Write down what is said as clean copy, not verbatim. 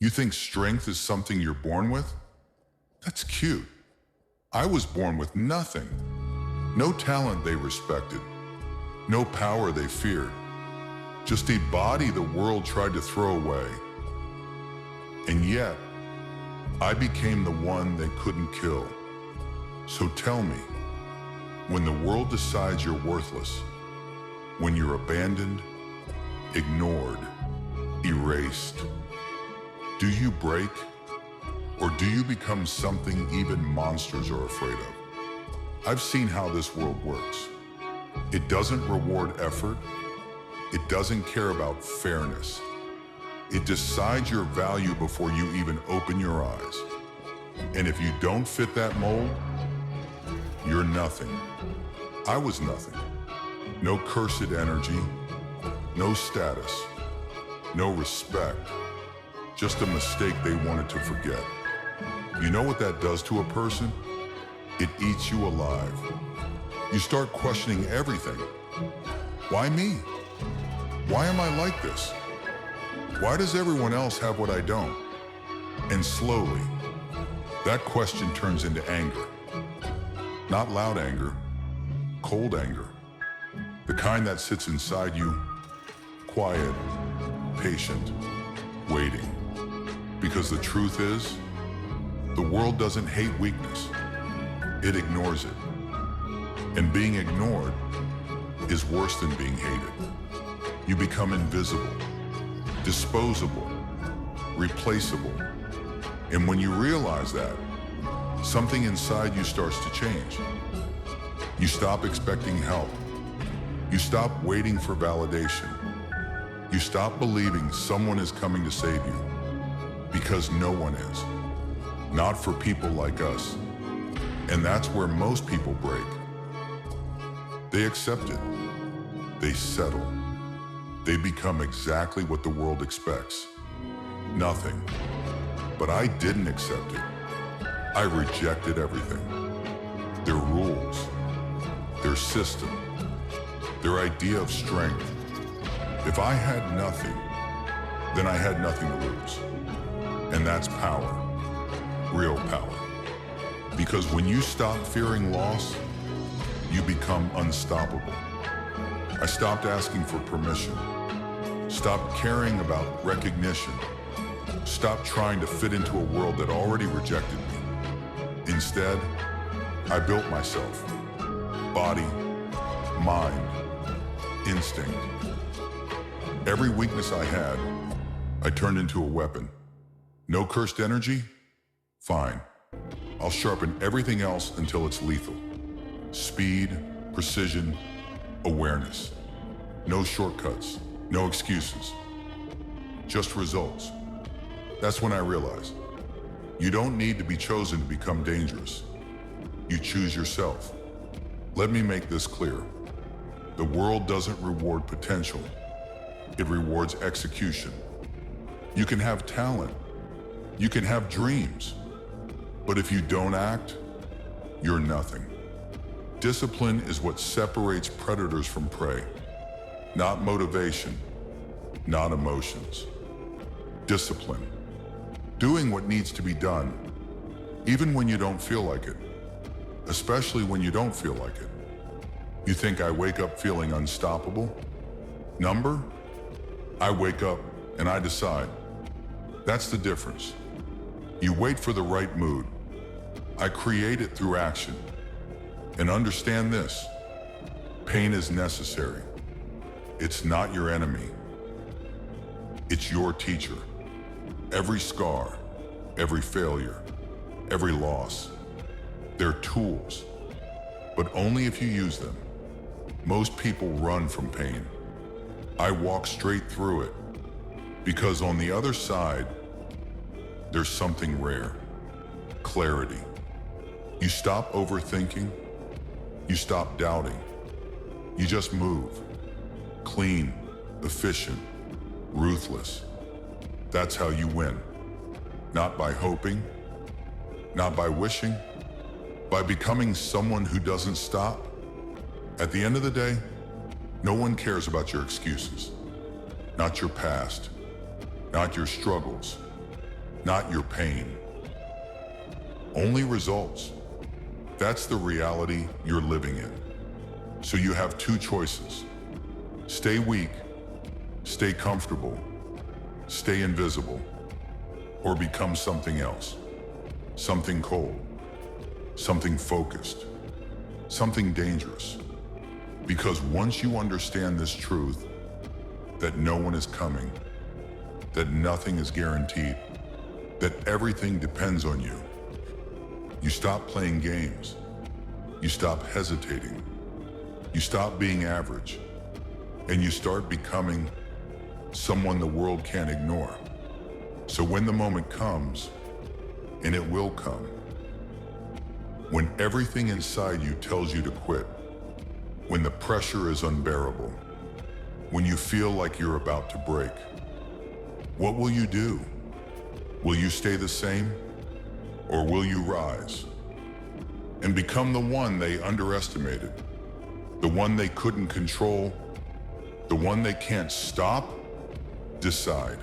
You think strength is something you're born with? That's cute. I was born with nothing. No talent they respected. No power they feared. Just a body the world tried to throw away. And yet, I became the one they couldn't kill. So tell me, when the world decides you're worthless, when you're abandoned, ignored, erased, do you break? Or do you become something even monsters are afraid of? I've seen how this world works. It doesn't reward effort. It doesn't care about fairness. It decides your value before you even open your eyes. And if you don't fit that mold, you're nothing. I was nothing. No cursed energy, no status, no respect, just a mistake they wanted to forget. You know what that does to a person? It eats you alive. You start questioning everything. Why me? Why am I like this? Why does everyone else have what I don't? And slowly, that question turns into anger. Not loud anger, cold anger. The kind that sits inside you, quiet, patient, waiting. Because the truth is, the world doesn't hate weakness. It ignores it. And being ignored is worse than being hated. You become invisible, disposable, replaceable. And when you realize that, something inside you starts to change. You stop expecting help. You stop waiting for validation. You stop believing someone is coming to save you. Because no one is. Not for people like us. And that's where most people break. They accept it. They settle. They become exactly what the world expects. Nothing. But I didn't accept it. I rejected everything. Their rules, their system, their idea of strength. If I had nothing, then I had nothing to lose. And that's power, real power. Because when you stop fearing loss, you become unstoppable. I stopped asking for permission, stopped caring about recognition, stopped trying to fit into a world that already rejected me. Instead, I built myself, body, mind, instinct. Every weakness I had, I turned into a weapon. No cursed energy? Fine. I'll sharpen everything else until it's lethal. Speed, precision, awareness. No shortcuts, no excuses. Just results. That's when I realized, you don't need to be chosen to become dangerous. You choose yourself. Let me make this clear. The world doesn't reward potential. It rewards execution. You can have talent. You can have dreams. But if you don't act, you're nothing. Discipline is what separates predators from prey. Not motivation, not emotions. Discipline. Doing what needs to be done, even when you don't feel like it. Especially when you don't feel like it. You think I wake up feeling unstoppable? Number? I wake up and I decide. That's the difference. You wait for the right mood. I create it through action. And understand this, pain is necessary. It's not your enemy. It's your teacher. Every scar, every failure, every loss, they're tools, but only if you use them. Most people run from pain. I walk straight through it because on the other side, there's something rare, clarity. You stop overthinking, you stop doubting, you just move, clean, efficient, ruthless. That's how you win. Not by hoping, not by wishing, by becoming someone who doesn't stop. At the end of the day, no one cares about your excuses, not your past, not your struggles, not your pain. Only results. That's the reality you're living in. So you have two choices. Stay weak, stay comfortable, stay invisible, or become something else. Something cold, something focused, something dangerous. Because once you understand this truth, that no one is coming, that nothing is guaranteed, that everything depends on you, you stop playing games. You stop hesitating. You stop being average. And you start becoming someone the world can't ignore. So when the moment comes, and it will come, when everything inside you tells you to quit, when the pressure is unbearable, when you feel like you're about to break, what will you do? Will you stay the same? Or will you rise and become the one they underestimated, the one they couldn't control, the one they can't stop? Decide.